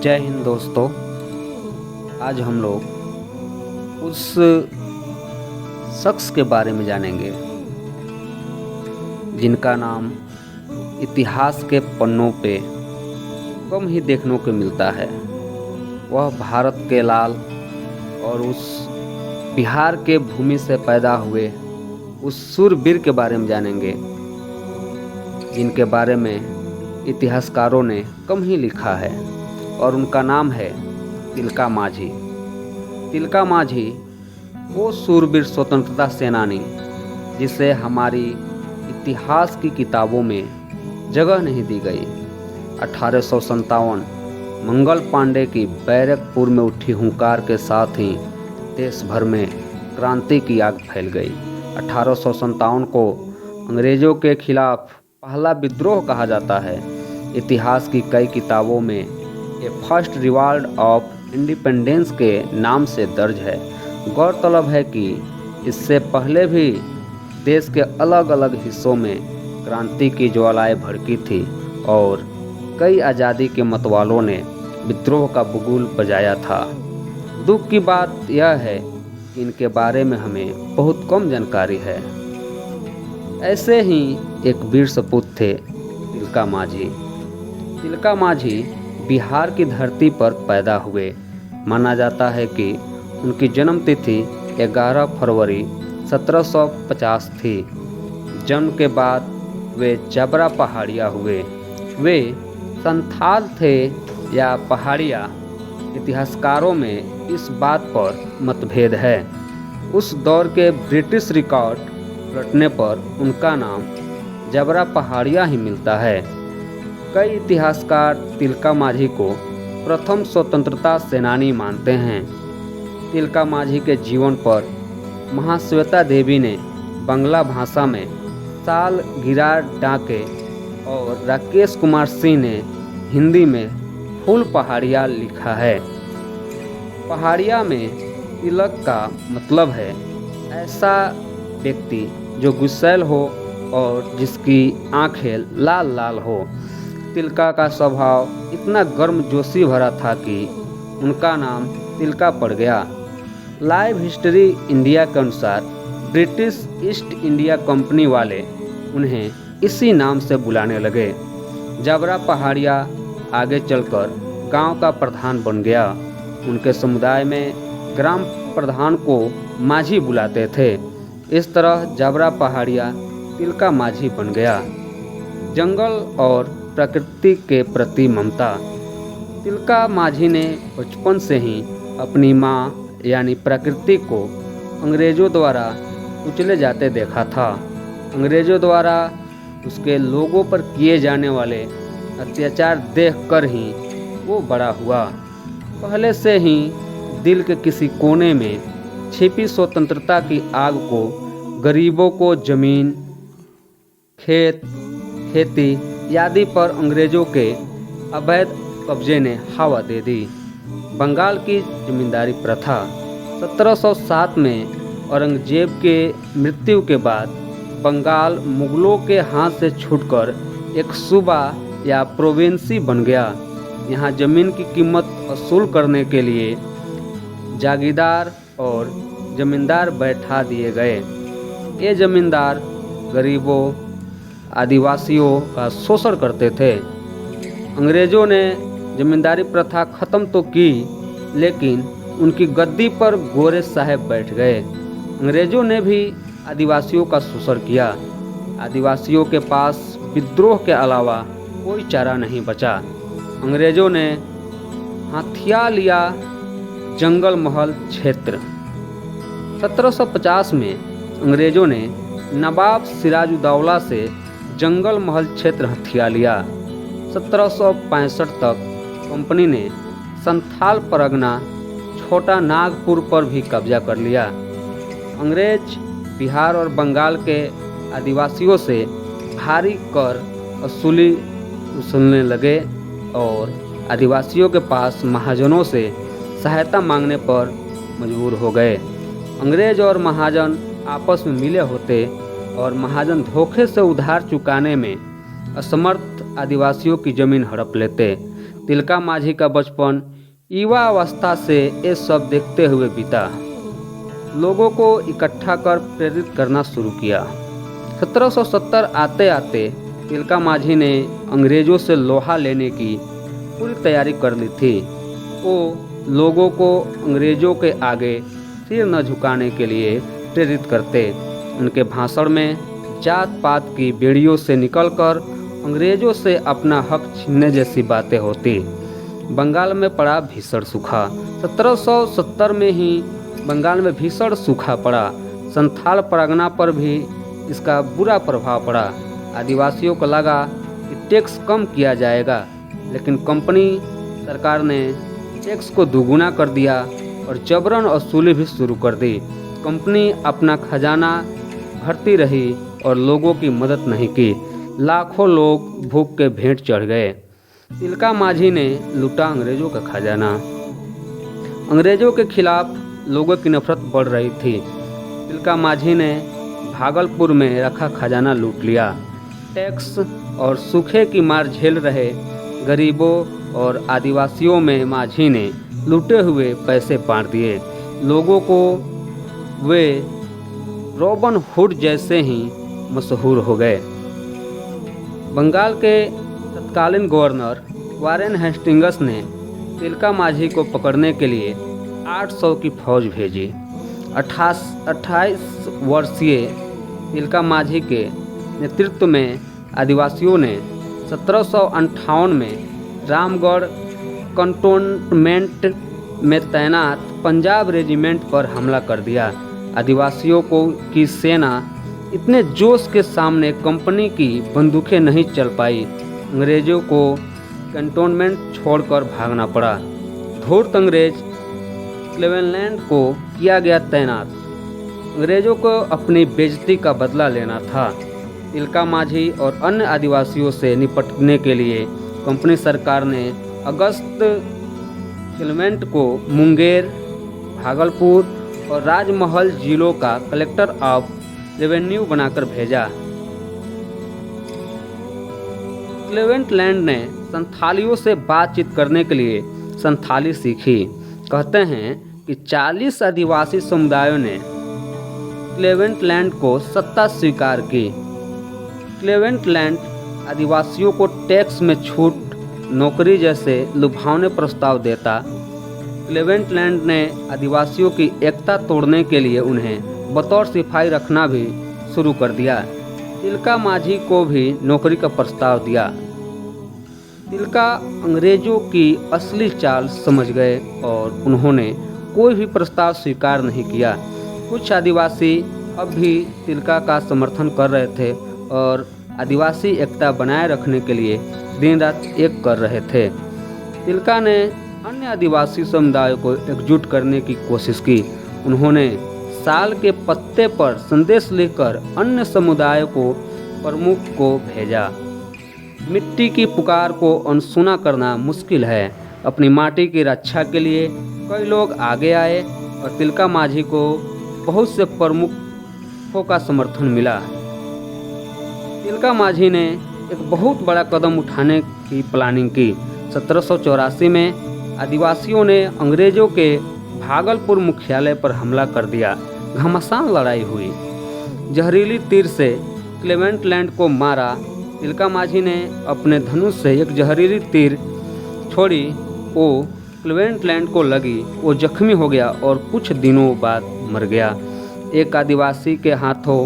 जय हिंद दोस्तों। आज हम लोग उस शख्स के बारे में जानेंगे जिनका नाम इतिहास के पन्नों पे कम ही देखने को मिलता है। वह भारत के लाल और उस बिहार के भूमि से पैदा हुए उस शूरवीर के बारे में जानेंगे जिनके बारे में इतिहासकारों ने कम ही लिखा है, और उनका नाम है तिलका मांझी। तिलका मांझी वो शूरवीर स्वतंत्रता सेनानी जिसे हमारी इतिहास की किताबों में जगह नहीं दी गई। 1857 मंगल पांडे की बैरकपुर में उठी हुंकार के साथ ही देश भर में क्रांति की आग फैल गई। 1857 को अंग्रेज़ों के खिलाफ पहला विद्रोह कहा जाता है। इतिहास की कई किताबों में ये फर्स्ट रिवॉल्ट ऑफ इंडिपेंडेंस के नाम से दर्ज है। गौरतलब है कि इससे पहले भी देश के अलग अलग हिस्सों में क्रांति की ज्वालाएं भड़की थी और कई आज़ादी के मतवालों ने विद्रोह का बुगुल बजाया था। दुख की बात यह है कि इनके बारे में हमें बहुत कम जानकारी है। ऐसे ही एक वीर सपूत थे तिलका मांझी। तिलका मांझी बिहार की धरती पर पैदा हुए। माना जाता है कि उनकी जन्म तिथि 11 फरवरी 1750 थी। जन्म के बाद वे जबरा पहाड़िया हुए। वे संथाल थे या पहाड़िया, इतिहासकारों में इस बात पर मतभेद है। उस दौर के ब्रिटिश रिकॉर्ड रटने पर उनका नाम जबरा पहाड़िया ही मिलता है। कई इतिहासकार तिलका मांझी को प्रथम स्वतंत्रता सेनानी मानते हैं। तिलका मांझी के जीवन पर महाश्वेता देवी ने बंगला भाषा में सालगिराह डाके और राकेश कुमार सिंह ने हिंदी में फूल पहाड़िया लिखा है। पहाड़िया में तिलक का मतलब है ऐसा व्यक्ति जो गुस्सैल हो और जिसकी आंखें लाल लाल हो। तिलका का स्वभाव इतना गर्मजोशी भरा था कि उनका नाम तिलका पड़ गया। लाइव हिस्ट्री इंडिया के अनुसार ब्रिटिश ईस्ट इंडिया कंपनी वाले उन्हें इसी नाम से बुलाने लगे। जबरा पहाड़िया आगे चलकर गांव का प्रधान बन गया। उनके समुदाय में ग्राम प्रधान को मांझी बुलाते थे। इस तरह जबरा पहाड़िया तिलका मांझी बन गया। जंगल और प्रकृति के प्रति ममता। तिलका मांझी ने बचपन से ही अपनी माँ यानी प्रकृति को अंग्रेज़ों द्वारा कुचले जाते देखा था। अंग्रेज़ों द्वारा उसके लोगों पर किए जाने वाले अत्याचार देखकर ही वो बड़ा हुआ। पहले से ही दिल के किसी कोने में छिपी स्वतंत्रता की आग को गरीबों को जमीन, खेत, खेती आदि पर अंग्रेज़ों के अवैध कब्जे ने हवा दे दी। बंगाल की जमींदारी प्रथा। 1707 में औरंगजेब के मृत्यु के बाद बंगाल मुगलों के हाथ से छूटकर एक सूबा या प्रोविंसी बन गया। यहाँ ज़मीन की कीमत वसूल करने के लिए जागीरदार और जमींदार बैठा दिए गए। ये जमींदार गरीबों, आदिवासियों का शोषण करते थे। अंग्रेज़ों ने जमींदारी प्रथा ख़त्म तो की, लेकिन उनकी गद्दी पर गोरे साहब बैठ गए। अंग्रेज़ों ने भी आदिवासियों का शोषण किया। आदिवासियों के पास विद्रोह के अलावा कोई चारा नहीं बचा। अंग्रेज़ों ने हथिया लिया जंगल महल क्षेत्र। 1750 में अंग्रेज़ों ने नवाब सिराजुद्दौला से जंगल महल क्षेत्र हथिया लिया। 1765 तक कंपनी ने संथाल परगना छोटा नागपुर पर भी कब्जा कर लिया। अंग्रेज बिहार और बंगाल के आदिवासियों से भारी कर वसूलने लगे और आदिवासियों के पास महाजनों से सहायता मांगने पर मजबूर हो गए। अंग्रेज और महाजन आपस में मिले होते और महाजन धोखे से उधार चुकाने में असमर्थ आदिवासियों की जमीन हड़प लेते। तिलका माझी का बचपन युवा अवस्था से ये सब देखते हुए बीता। लोगों को इकट्ठा कर प्रेरित करना शुरू किया। 1770 आते आते तिलका माझी ने अंग्रेज़ों से लोहा लेने की पूरी तैयारी कर ली थी। वो लोगों को अंग्रेज़ों के आगे सिर न झुकाने के लिए प्रेरित करते। उनके भाषण में जात पात की बेड़ियों से निकलकर अंग्रेज़ों से अपना हक छीनने जैसी बातें होती। बंगाल में पड़ा भीषण सूखा। 1770 में ही बंगाल में भीषण सूखा पड़ा। संथाल परगना पर भी इसका बुरा प्रभाव पड़ा। आदिवासियों को लगा कि टैक्स कम किया जाएगा, लेकिन कंपनी सरकार ने टैक्स को दोगुना कर दिया और जबरन वसूली भी शुरू कर दी। कंपनी अपना खजाना भरती रही और लोगों की मदद नहीं की। लाखों लोग भूख के भेंट चढ़ गए। तिलका माझी ने लूटा अंग्रेज़ों का खजाना। अंग्रेज़ों के खिलाफ लोगों की नफरत बढ़ रही थी। तिलका माझी ने भागलपुर में रखा खजाना लूट लिया। टैक्स और सूखे की मार झेल रहे गरीबों और आदिवासियों में माझी ने लूटे हुए पैसे बांट दिए। लोगों को वे रॉबिन हुड जैसे ही मशहूर हो गए। बंगाल के तत्कालीन गवर्नर वारेन हेस्टिंग्स ने तिलका माझी को पकड़ने के लिए 800 की फौज भेजी। 28 वर्षीय तिलका माझी के नेतृत्व में आदिवासियों ने 1758 में रामगढ़ कंटोनमेंट में तैनात पंजाब रेजिमेंट पर हमला कर दिया। आदिवासियों की सेना इतने जोश के सामने कंपनी की बंदूकें नहीं चल पाई। अंग्रेज़ों को कैंटोनमेंट छोड़कर भागना पड़ा। धूर्त अंग्रेज क्लीवलैंड को किया गया तैनात। अंग्रेज़ों को अपनी बेइज्जती का बदला लेना था। तिलका माझी और अन्य आदिवासियों से निपटने के लिए कंपनी सरकार ने अगस्त क्लीवलैंड को मुंगेर, भागलपुर और राजमहल जिलों का कलेक्टर ऑफ रेवेन्यू बनाकर भेजा। क्लीवलैंड ने संथालियों से बातचीत करने के लिए संथाली सीखी। कहते हैं कि 40 आदिवासी समुदायों ने क्लीवलैंड को सत्ता स्वीकार की। क्लीवलैंड आदिवासियों को टैक्स में छूट, नौकरी जैसे लुभावने प्रस्ताव देता। क्लीवलैंड ने आदिवासियों की एकता तोड़ने के लिए उन्हें बतौर सिपाही रखना भी शुरू कर दिया। तिलका माझी को भी नौकरी का प्रस्ताव दिया। तिलका अंग्रेज़ों की असली चाल समझ गए और उन्होंने कोई भी प्रस्ताव स्वीकार नहीं किया। कुछ आदिवासी अब भी तिलका का समर्थन कर रहे थे और आदिवासी एकता बनाए रखने के लिए दिन रात एक कर रहे थे। तिलका ने अन्य आदिवासी समुदायों को एकजुट करने की कोशिश की। उन्होंने साल के पत्ते पर संदेश लिखकर अन्य समुदायों को प्रमुख को भेजा। मिट्टी की पुकार को अनसुना करना मुश्किल है। अपनी माटी की रक्षा के लिए कई लोग आगे आए और तिलका माझी को बहुत से प्रमुखों का समर्थन मिला। तिलका माझी ने एक बहुत बड़ा कदम उठाने की प्लानिंग की। 1784 में आदिवासियों ने अंग्रेज़ों के भागलपुर मुख्यालय पर हमला कर दिया। घमासान लड़ाई हुई। जहरीली तीर से क्लीवलैंड को मारा। तिलका माझी ने अपने धनुष से एक जहरीली तीर छोड़ी। वो क्लीवलैंड को लगी। वो जख्मी हो गया और कुछ दिनों बाद मर गया। एक आदिवासी के हाथों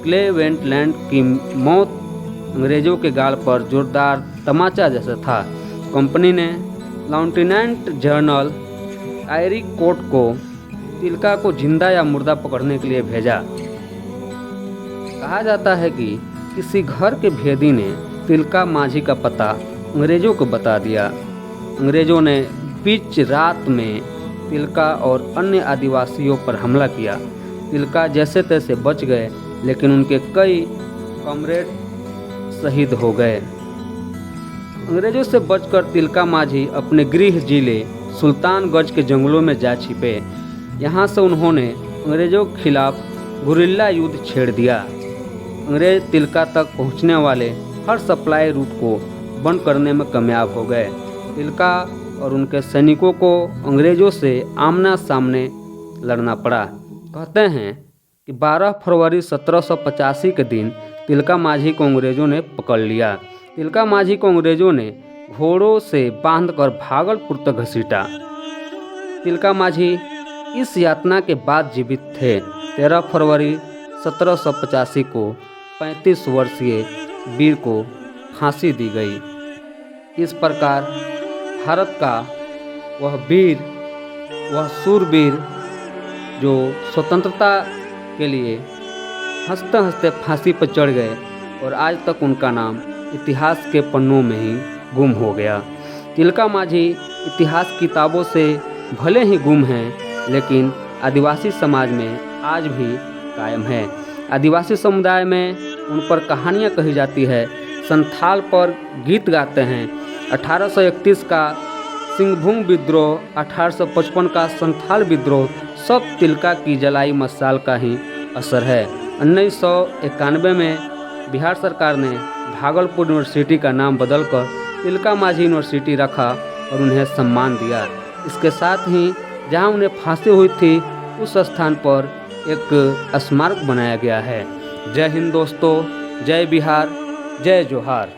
क्लीवलैंड की मौत अंग्रेज़ों के गाल पर जोरदार तमाचा जैसा था। कंपनी ने लेफ्टिनेंट जनरल आयरी कोट को तिलका को जिंदा या मुर्दा पकड़ने के लिए भेजा। कहा जाता है कि किसी घर के भेदी ने तिलका माझी का पता अंग्रेज़ों को बता दिया। अंग्रेज़ों ने बीच रात में तिलका और अन्य आदिवासियों पर हमला किया। तिलका जैसे तैसे बच गए, लेकिन उनके कई कॉमरेड शहीद हो गए। अंग्रेज़ों से बचकर तिलका माझी अपने गृह जिले सुल्तानगंज के जंगलों में जा छिपे। यहाँ से उन्होंने अंग्रेज़ों के खिलाफ गुरिल्ला युद्ध छेड़ दिया। अंग्रेज़ तिलका तक पहुँचने वाले हर सप्लाई रूट को बंद करने में कामयाब हो गए। तिलका और उनके सैनिकों को अंग्रेज़ों से आमना सामने लड़ना पड़ा। कहते हैं कि 12 फरवरी 1785 के दिन तिलका माझी को अंग्रेज़ों ने पकड़ लिया। तिलका माझी को अंग्रेज़ों ने घोड़ों से बांधकर भागलपुर तक घसीटा। तिलका माझी इस यातना के बाद जीवित थे। 13 फरवरी 1785 को 35 वर्षीय वीर को फांसी दी गई। इस प्रकार भारत का वह वीर, वह शूरवीर जो स्वतंत्रता के लिए हंसते हंसते फांसी पर चढ़ गए और आज तक उनका नाम इतिहास के पन्नों में ही गुम हो गया। तिलका माझी इतिहास किताबों से भले ही गुम हैं, लेकिन आदिवासी समाज में आज भी कायम है। आदिवासी समुदाय में उन पर कहानियाँ कही जाती है, संथाल पर गीत गाते हैं। 1831 का सिंहभूम विद्रोह, 1855 का संथाल विद्रोह, सब तिलका की जलाई मशाल का ही असर है। 1991 में बिहार सरकार ने भागलपुर यूनिवर्सिटी का नाम बदलकर तिलका माझी यूनिवर्सिटी रखा और उन्हें सम्मान दिया। इसके साथ ही जहां उन्हें फांसी हुई थी उस स्थान पर एक स्मारक बनाया गया है। जय हिंद दोस्तों, जय बिहार, जय जोहार।